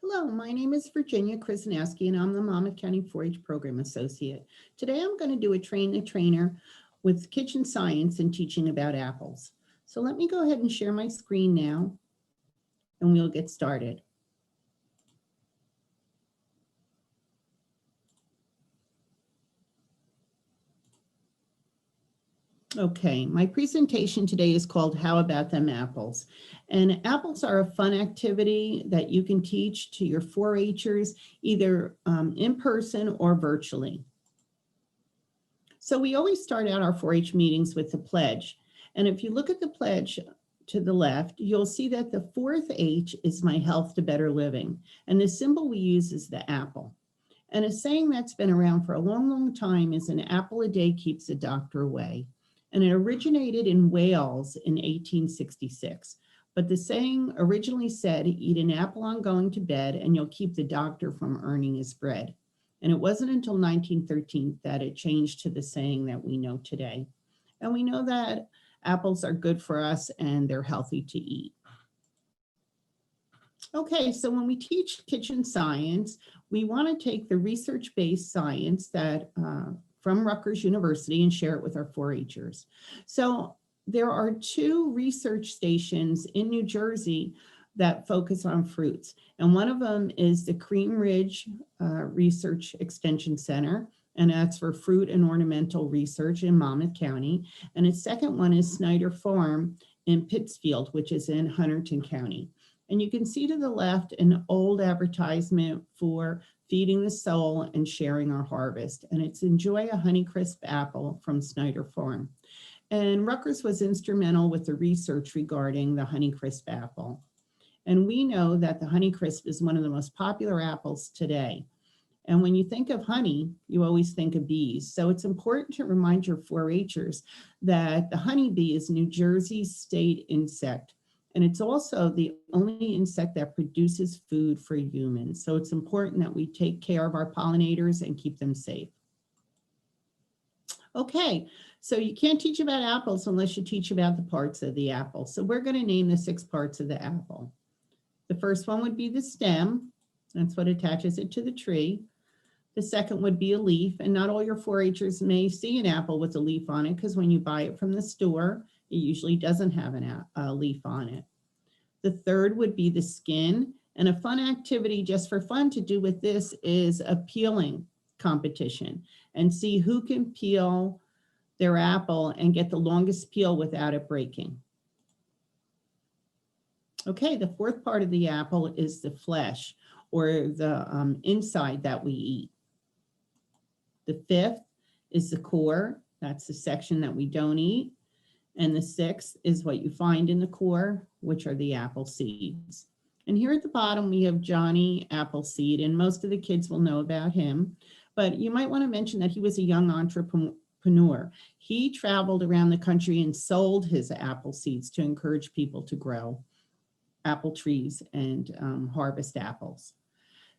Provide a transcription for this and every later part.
Hello, my name is Virginia Krzyzanowski, and I'm the Monmouth County 4-H Program Associate. Today I'm going to do a Train the Trainer with kitchen science and teaching about apples. So let me go ahead and share my screen now, and we'll get started. Okay, my presentation today is called How About Them Apples? And apples are a fun activity that you can teach to your 4-Hers either in person or virtually. So we always start out our 4-H meetings with the pledge. And if you look at the pledge to the left, you'll see that the fourth H is my health to better living. And the symbol we use is the apple. And a saying that's been around for a long, long time is an apple a day keeps the doctor away. And it originated in Wales in 1866. But the saying originally said, eat an apple on going to bed and you'll keep the doctor from earning his bread. And it wasn't until 1913 that it changed to the saying that we know today. And we know that apples are good for us and they're healthy to eat. Okay, so when we teach kitchen science, we want to take the research-based science that from Rutgers University and share it with our 4-Hers. So there are 2 research stations in New Jersey that focus on fruits. And one of them is the Cream Ridge Research Extension Center, and that's for fruit and ornamental research in Monmouth County. And its second one is Snyder Farm in Pittsfield, which is in Hunterdon County. And you can see to the left an old advertisement for feeding the soul and sharing our harvest. And it's enjoy a Honeycrisp apple from Snyder Farm. And Rutgers was instrumental with the research regarding the Honeycrisp apple. And we know that the Honeycrisp is one of the most popular apples today. And when you think of honey, you always think of bees. So it's important to remind your 4-Hers that the honeybee is New Jersey's state insect. And it's also the only insect that produces food for humans. So it's important that we take care of our pollinators and keep them safe. Okay, so you can't teach about apples unless you teach about the parts of the apple. So we're going to name the 6 parts of the apple. The first one would be the stem. That's what attaches it to the tree. The second would be a leaf, and not all your 4-Hers may see an apple with a leaf on it because when you buy it from the store, it usually doesn't have a leaf on it. The third would be the skin, and a fun activity just for fun to do with this is a peeling competition and see who can peel their apple and get the longest peel without it breaking. Okay, the fourth part of the apple is the flesh or the inside that we eat. The fifth is the core. That's the section that we don't eat. And the 6th is what you find in the core, which are the apple seeds. And here at the bottom, we have Johnny Appleseed, and most of the kids will know about him. But you might want to mention that he was a young entrepreneur. He traveled around the country and sold his apple seeds to encourage people to grow apple trees and harvest apples.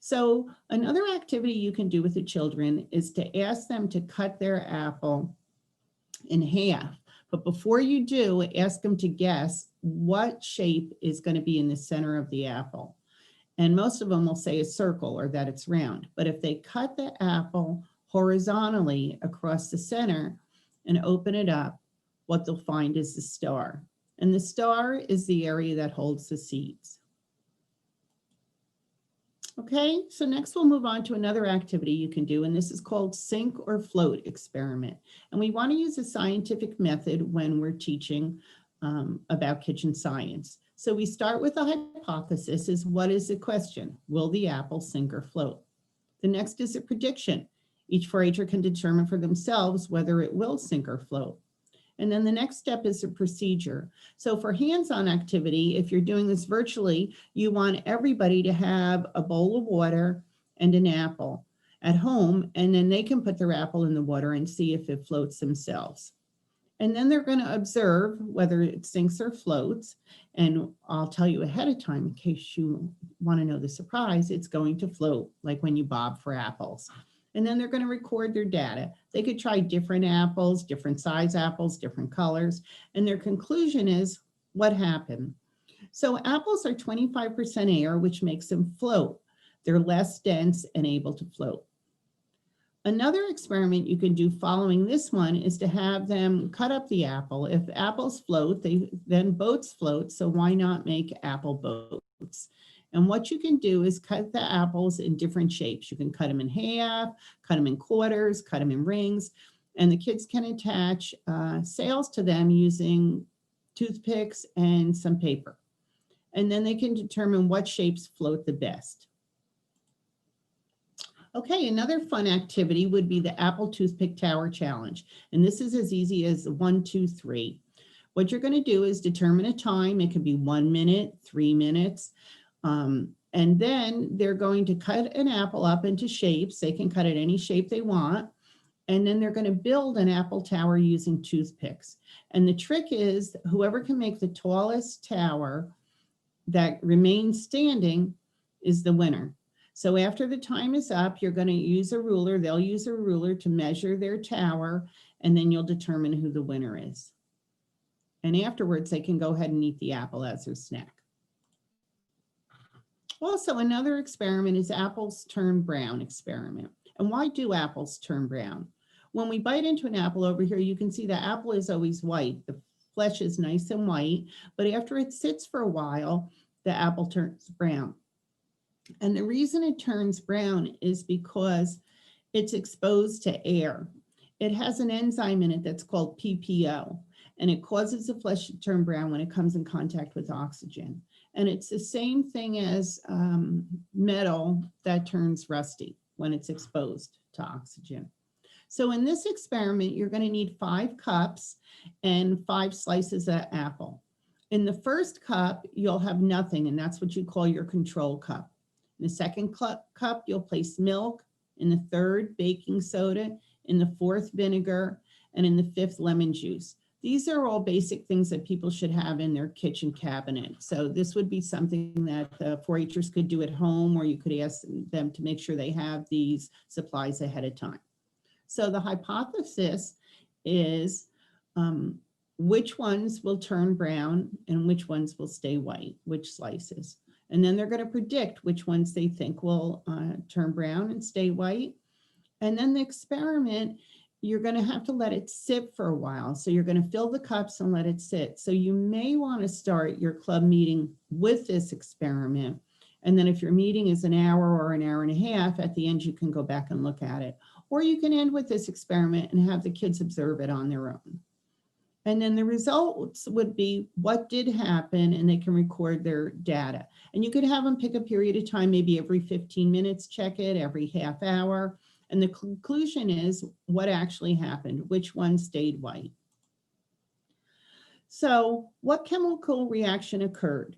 So another activity you can do with the children is to ask them to cut their apple in half. But before you do, ask them to guess what shape is going to be in the center of the apple. And most of them will say a circle or that it's round. But if they cut the apple horizontally across the center and open it up, what they'll find is the star. And the star is the area that holds the seeds. Okay, so next we'll move on to another activity you can do, and this is called sink or float experiment. And we want to use a scientific method when we're teaching about kitchen science. So we start with a hypothesis is what is the question? Will the apple sink or float? The next is a prediction. Each 4-Her can determine for themselves whether it will sink or float. And then the next step is a procedure. So for hands-on activity, if you're doing this virtually, you want everybody to have a bowl of water and an apple at home, and then they can put their apple in the water and see if it floats themselves. And then they're going to observe whether it sinks or floats. And I'll tell you ahead of time, in case you want to know the surprise, it's going to float, like when you bob for apples. And then they're going to record their data. They could try different apples, different size apples, different colors. And their conclusion is what happened. So apples are 25% air, which makes them float. They're less dense and able to float. Another experiment you can do following this one is to have them cut up the apple. If apples float, then boats float, so why not make apple boats? And what you can do is cut the apples in different shapes. You can cut them in half, cut them in quarters, cut them in rings, and the kids can attach sails to them using toothpicks and some paper. And then they can determine what shapes float the best. Okay, another fun activity would be the Apple Toothpick Tower Challenge. And this is as easy as 1, 2, 3. What you're going to do is determine a time. It could be 1 minute, 3 minutes. And then they're going to cut an apple up into shapes. They can cut it any shape they want. And then they're going to build an apple tower using toothpicks. And the trick is whoever can make the tallest tower that remains standing is the winner. So after the time is up, you're going to use a ruler. They'll use a ruler to measure their tower, and then you'll determine who the winner is. And afterwards, they can go ahead and eat the apple as their snack. Also, another experiment is apples turn brown experiment. And why do apples turn brown? When we bite into an apple over here, you can see the apple is always white. The flesh is nice and white, but after it sits for a while, the apple turns brown. And the reason it turns brown is because it's exposed to air. It has an enzyme in it that's called PPO, and it causes the flesh to turn brown when it comes in contact with oxygen. And it's the same thing as metal that turns rusty when it's exposed to oxygen. So in this experiment, you're going to need 5 cups and 5 slices of apple. In the first cup, you'll have nothing, and that's what you call your control cup. In the second cup, you'll place milk. In the third, baking soda. In the fourth, vinegar. And in the fifth, lemon juice. These are all basic things that people should have in their kitchen cabinet. So this would be something that 4-Hers could do at home, or you could ask them to make sure they have these supplies ahead of time. So the hypothesis is which ones will turn brown and which ones will stay white, which slices. And then they're going to predict which ones they think will turn brown and stay white. And then the experiment, you're going to have to let it sit for a while. So you're going to fill the cups and let it sit. So you may want to start your club meeting with this experiment. And then if your meeting is an hour or an hour and a half, at the end, you can go back and look at it. Or you can end with this experiment and have the kids observe it on their own. And then the results would be what did happen, and they can record their data. And you could have them pick a period of time, maybe every 15 minutes, check it, every half hour. And the conclusion is what actually happened, which one stayed white. So what chemical reaction occurred?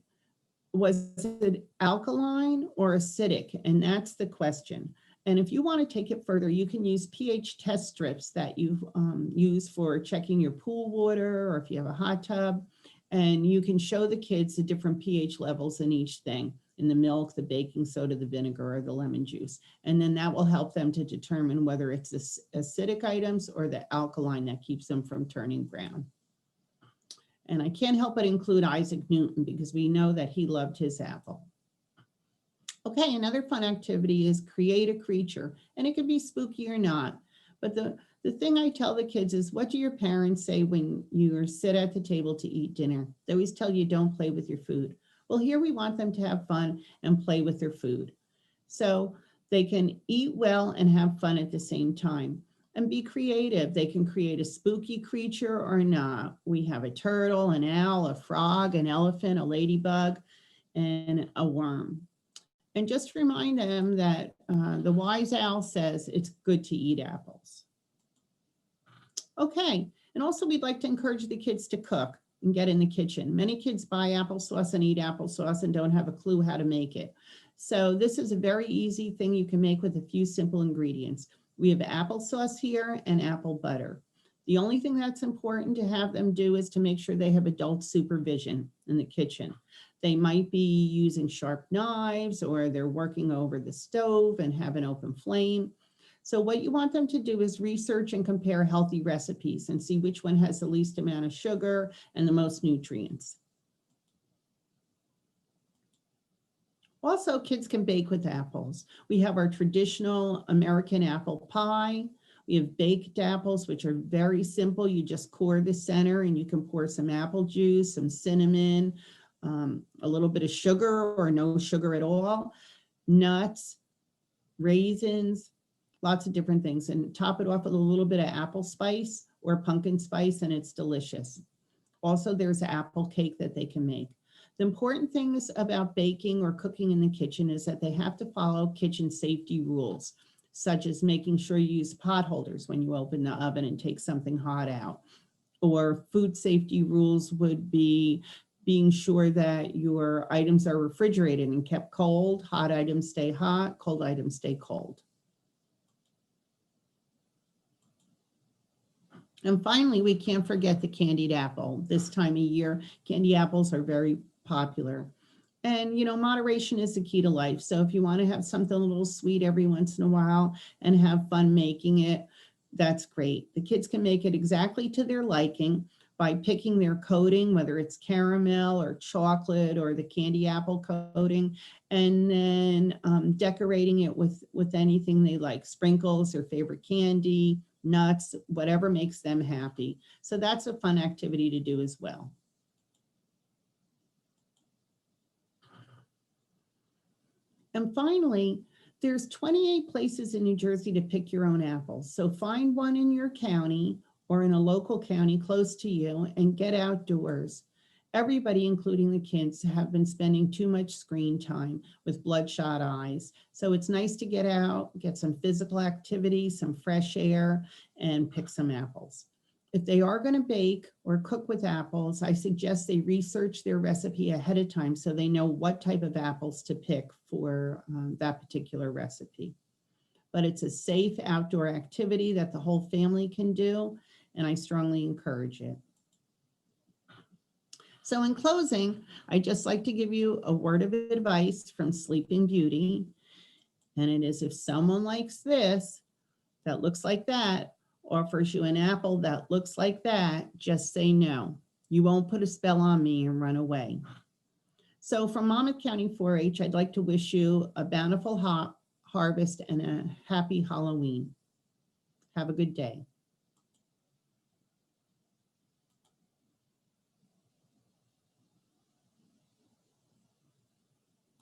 Was it alkaline or acidic? And that's the question. And if you want to take it further, you can use pH test strips that you use for checking your pool water, or if you have a hot tub, and you can show the kids the different pH levels in each thing, in the milk, the baking soda, the vinegar, or the lemon juice. And then that will help them to determine whether it's the acidic items or the alkaline that keeps them from turning brown. And I can't help but include Isaac Newton because we know that he loved his apple. Okay, another fun activity is create a creature, and it could be spooky or not. But the thing I tell the kids is, what do your parents say when you sit at the table to eat dinner? They always tell you don't play with your food. Well, here we want them to have fun and play with their food. So they can eat well and have fun at the same time. And be creative. They can create a spooky creature or not. We have a turtle, an owl, a frog, an elephant, a ladybug, and a worm. And just remind them that the wise owl says it's good to eat apples. Okay, and also we'd like to encourage the kids to cook and get in the kitchen. Many kids buy applesauce and eat applesauce and don't have a clue how to make it. So this is a very easy thing you can make with a few simple ingredients. We have applesauce here and apple butter. The only thing that's important to have them do is to make sure they have adult supervision in the kitchen. They might be using sharp knives, or they're working over the stove and have an open flame. So what you want them to do is research and compare healthy recipes and see which one has the least amount of sugar and the most nutrients. Also, kids can bake with apples. We have our traditional American apple pie. We have baked apples, which are very simple. You just core the center and you can pour some apple juice, some cinnamon, a little bit of sugar or no sugar at all, nuts, raisins, lots of different things, and top it off with a little bit of apple spice or pumpkin spice, and it's delicious. Also, there's apple cake that they can make. The important things about baking or cooking in the kitchen is that they have to follow kitchen safety rules, such as making sure you use pot holders when you open the oven and take something hot out. Or food safety rules would be being sure that your items are refrigerated and kept cold. Hot items stay hot, cold items stay cold. And finally, we can't forget the candied apple. This time of year, candy apples are very popular. And, moderation is the key to life. So if you want to have something a little sweet every once in a while and have fun making it, that's great. The kids can make it exactly to their liking by picking their coating, whether it's caramel or chocolate or the candy apple coating, and then decorating it with anything they like, sprinkles, their favorite candy, nuts, whatever makes them happy. So that's a fun activity to do as well. And finally, there's 28 places in New Jersey to pick your own apples. So find one in your county or in a local county close to you and get outdoors. Everybody, including the kids, have been spending too much screen time with bloodshot eyes. So it's nice to get out, get some physical activity, some fresh air, and pick some apples. If they are going to bake or cook with apples, I suggest they research their recipe ahead of time so they know what type of apples to pick for that particular recipe. But it's a safe outdoor activity that the whole family can do, and I strongly encourage it. So in closing, I'd just like to give you a word of advice from Sleeping Beauty, and it is: if someone likes this, that looks like that, offers you an apple that looks like that, just say no. You won't put a spell on me and run away. So from Monmouth County 4-H, I'd like to wish you a bountiful harvest and a happy Halloween. Have a good day.